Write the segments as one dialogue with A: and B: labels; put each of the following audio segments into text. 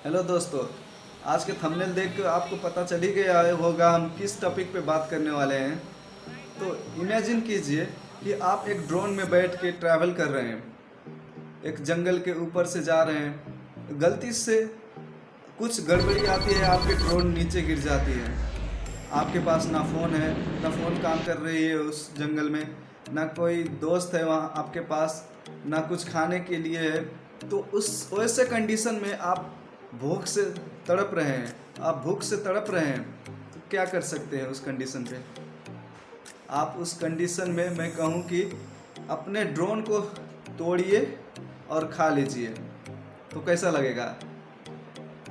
A: Hello दोस्तों। आज के थंबनेल देख कर आपको पता चल ही गया होगा हम किस टॉपिक पे बात करने वाले हैं। तो इमेजिन कीजिए कि आप एक ड्रोन में बैठ के ट्रैवल कर रहे हैं, एक जंगल के ऊपर से जा रहे हैं, गलती से कुछ गड़बड़ी आती है, आपके ड्रोन नीचे गिर जाती है। आपके पास ना फ़ोन है, ना फ़ोन काम कर रही है उस जंगल में, ना कोई दोस्त है वहाँ आपके पास, ना कुछ खाने के लिए है। तो उस वैसे कंडीशन में आप भूख से तड़प रहे हैं, आप भूख से तड़प रहे हैं, तो क्या कर सकते हैं उस कंडीशन पे? आप उस कंडीशन में मैं कहूँ कि अपने ड्रोन को तोड़िए और खा लीजिए। तो कैसा लगेगा?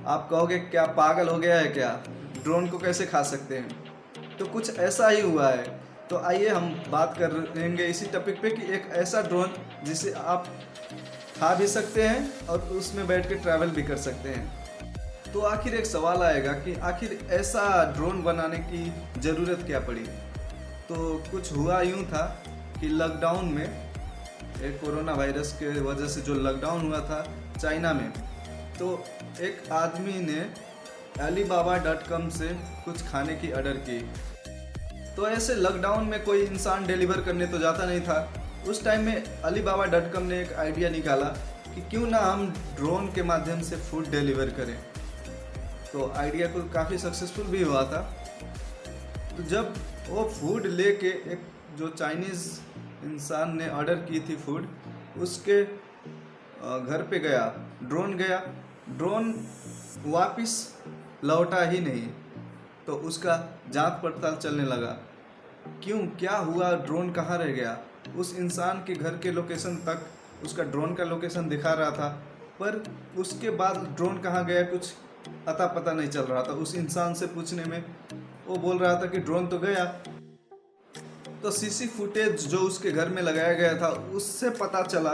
A: आप कहोगे क्या पागल हो गया है क्या, ड्रोन को कैसे खा सकते हैं? तो कुछ ऐसा ही हुआ है। तो आइए हम बात करेंगे इसी टॉपिक पे कि एक ऐसा ड्रोन जिसे आप खा भी सकते हैं और उसमें बैठ के ट्रैवल भी कर सकते हैं। तो आखिर एक सवाल आएगा कि आखिर ऐसा ड्रोन बनाने की ज़रूरत क्या पड़ी? तो कुछ हुआ यूँ था कि लॉकडाउन में, एक कोरोना वायरस के वजह से जो लॉकडाउन हुआ था चाइना में, तो एक आदमी ने alibaba.com से कुछ खाने की ऑर्डर की। तो ऐसे लॉकडाउन में कोई इंसान डिलीवर करने तो जाता नहीं था। उस टाइम में alibaba.com ने एक आइडिया निकाला कि क्यों ना हम ड्रोन के माध्यम से फूड डिलीवर करें। तो आइडिया को काफ़ी सक्सेसफुल भी हुआ था। तो जब वो फूड लेके एक जो चाइनीज़ इंसान ने ऑर्डर की थी फूड, उसके घर पे गया, ड्रोन गया, ड्रोन वापस लौटा ही नहीं। तो उसका जांच पड़ताल चलने लगा, क्यों, क्या हुआ, ड्रोन कहाँ रह गया? उस इंसान के घर के लोकेशन तक उसका ड्रोन का लोकेशन दिखा रहा था, पर उसके बाद ड्रोन कहाँ गया कुछ अता पता नहीं चल रहा था। उस इंसान से पूछने में वो बोल रहा था कि ड्रोन तो गया। तो सीसी फुटेज जो उसके घर में लगाया गया था, उससे पता चला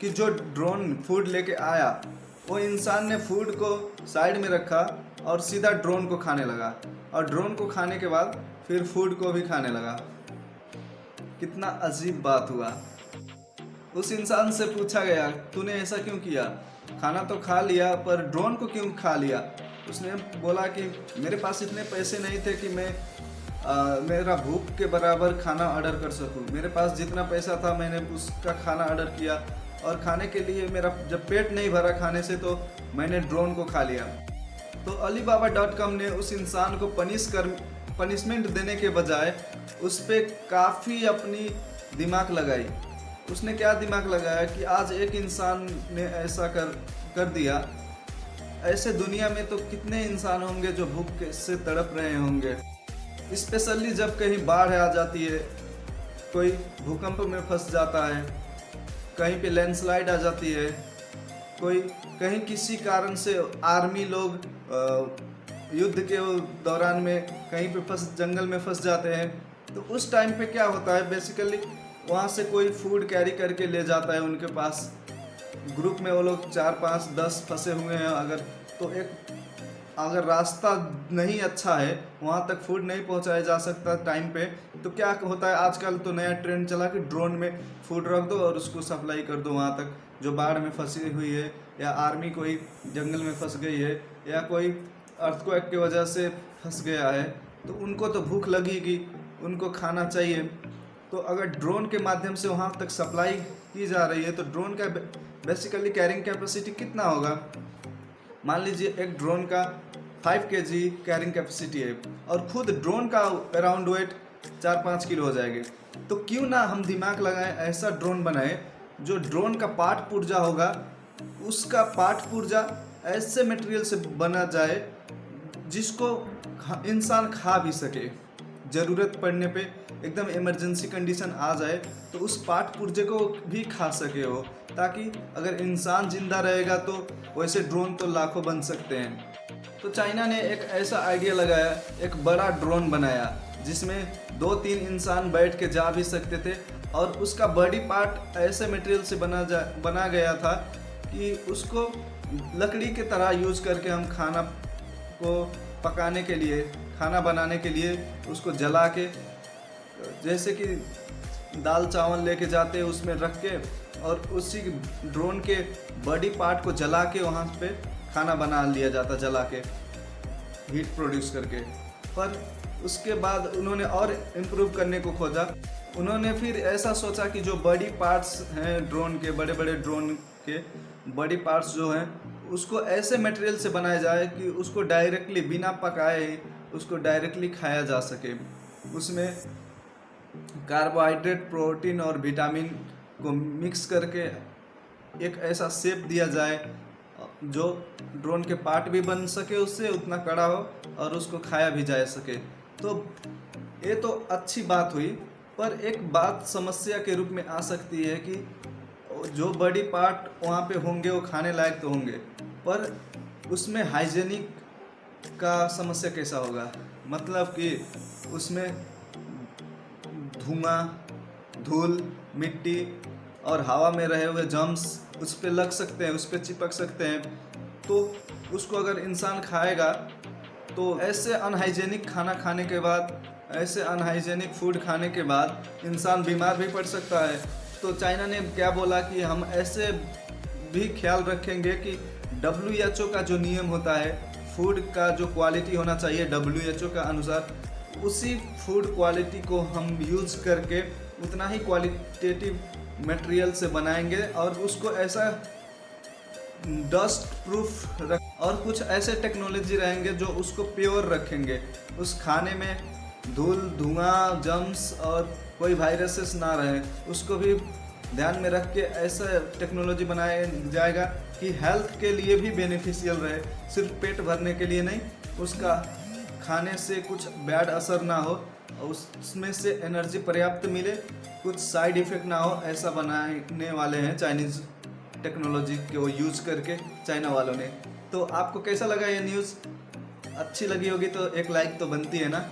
A: कि जो ड्रोन फूड लेके आया, वो इंसान ने फूड को साइड में रखा और सीधा ड्रोन को खाने लगा, और ड्रोन को खाने के बाद फिर फूड को भी खाने लगा। कितना अजीब बात हुआ। उस इंसान से पूछा गया, तूने ऐसा क्यों किया? खाना तो खा लिया, पर ड्रोन को क्यों खा लिया? उसने बोला कि मेरे पास इतने पैसे नहीं थे कि मैं मेरा भूख के बराबर खाना ऑर्डर कर सकूं। मेरे पास जितना पैसा था मैंने उसका खाना ऑर्डर किया, और खाने के लिए मेरा जब पेट नहीं भरा खाने से, तो मैंने ड्रोन को खा लिया। तो alibaba.com ने उस इंसान को पनिशमेंट देने के बजाय उस पर काफ़ी अपनी दिमाग लगाई। उसने क्या दिमाग लगाया कि आज एक इंसान ने ऐसा कर दिया, ऐसे दुनिया में तो कितने इंसान होंगे जो भूख से तड़प रहे होंगे। स्पेशली जब कहीं बाढ़ आ जाती है, कोई भूकंप में फंस जाता है, कहीं पे लैंडस्लाइड आ जाती है, कोई कहीं किसी कारण से आर्मी लोग युद्ध के दौरान में कहीं पे जंगल में फंस जाते हैं। तो उस टाइम पे क्या होता है, बेसिकली वहाँ से कोई फूड कैरी करके ले जाता है उनके पास। ग्रुप में वो लोग 4 5 10 फंसे हुए हैं अगर, तो अगर रास्ता नहीं अच्छा है, वहाँ तक फूड नहीं पहुँचाया जा सकता टाइम पे, तो क्या होता है, आजकल तो नया ट्रेंड चला कि ड्रोन में फूड रख दो और उसको सप्लाई कर दो वहाँ तक जो बाढ़ में फंसी हुई है, या आर्मी कोई जंगल में फंस गई है, या कोई अर्थक्वेक की वजह से फंस गया है, तो उनको तो भूख लगेगी, उनको खाना चाहिए। तो अगर ड्रोन के माध्यम से वहाँ तक सप्लाई की जा रही है, तो ड्रोन का बेसिकली कैरिंग कैपेसिटी कितना होगा? मान लीजिए एक ड्रोन का 5 kg कैरिंग कैपेसिटी है, और खुद ड्रोन का अराउंड वेट 4-5 किलो हो जाएगी। तो क्यों ना हम दिमाग लगाएं, ऐसा ड्रोन बनाए जो ड्रोन का पार्ट पुर्जा होगा, उसका पार्ट पुर्जा ऐसे मटेरियल से बना जाए जिसको इंसान खा भी सके। ज़रूरत पड़ने पे एकदम इमरजेंसी कंडीशन आ जाए तो उस पार्ट पुर्जे को भी खा सके हो, ताकि अगर इंसान जिंदा रहेगा तो वैसे ड्रोन तो लाखों बन सकते हैं। तो चाइना ने एक ऐसा आइडिया लगाया, एक बड़ा ड्रोन बनाया जिसमें 2-3 इंसान बैठ के जा भी सकते थे, और उसका बॉडी पार्ट ऐसे मटेरियल से बना गया था कि उसको लकड़ी के तरह यूज़ करके हम खाना को पकाने के लिए, खाना बनाने के लिए उसको जला के, जैसे कि दाल चावल लेके जाते हैं उसमें रख के, और उसी ड्रोन के बॉडी पार्ट को जला के वहाँ पे खाना बना लिया जाता जला के, हीट प्रोड्यूस करके। पर उसके बाद उन्होंने और इम्प्रूव करने को खोजा। उन्होंने फिर ऐसा सोचा कि जो बड़ी पार्ट्स हैं ड्रोन के, बड़े बड़े ड्रोन के बड़ी पार्ट्स जो हैं उसको ऐसे मटेरियल से बनाया जाए कि उसको डायरेक्टली बिना पकाए उसको डायरेक्टली खाया जा सके। उसमें कार्बोहाइड्रेट, प्रोटीन और विटामिन को मिक्स करके एक ऐसा शेप दिया जाए जो ड्रोन के पार्ट भी बन सके, उससे उतना कड़ा हो और उसको खाया भी जा सके। तो ये तो अच्छी बात हुई, पर एक बात समस्या के रूप में आ सकती है कि जो बड़ी पार्ट वहाँ पे होंगे वो खाने लायक तो होंगे, पर उसमें हाइजेनिक का समस्या कैसा होगा। मतलब कि उसमें धुआं, धूल, मिट्टी और हवा में रहे हुए जर्म्स उस पर लग सकते हैं, उस पर चिपक सकते हैं। तो उसको अगर इंसान खाएगा तो ऐसे अनहाइजेनिक खाना खाने के बाद, ऐसे अनहाइजेनिक फूड खाने के बाद इंसान बीमार भी पड़ सकता है। तो चाइना ने क्या बोला कि हम ऐसे भी ख्याल रखेंगे कि WHO का जो नियम होता है, फूड का जो क्वालिटी होना चाहिए WHO का अनुसार, उसी फूड क्वालिटी को हम यूज़ करके उतना ही क्वालिटेटिव मटेरियल से बनाएंगे और उसको ऐसा डस्ट प्रूफ रख और कुछ ऐसे टेक्नोलॉजी रहेंगे जो उसको प्योर रखेंगे। उस खाने में धूल, धुआं, जर्म्स और कोई वायरसेस ना रहे, उसको भी ध्यान में रख के ऐसा टेक्नोलॉजी बनाया जाएगा कि हेल्थ के लिए भी बेनिफिशियल रहे, सिर्फ पेट भरने के लिए नहीं, उसका खाने से कुछ बैड असर ना हो और उसमें से एनर्जी पर्याप्त मिले, कुछ साइड इफ़ेक्ट ना हो, ऐसा बनाने वाले हैं चाइनीज़ टेक्नोलॉजी को यूज करके चाइना वालों ने। तो आपको कैसा लगा ये न्यूज़? अच्छी लगी होगी तो एक लाइक तो बनती है ना।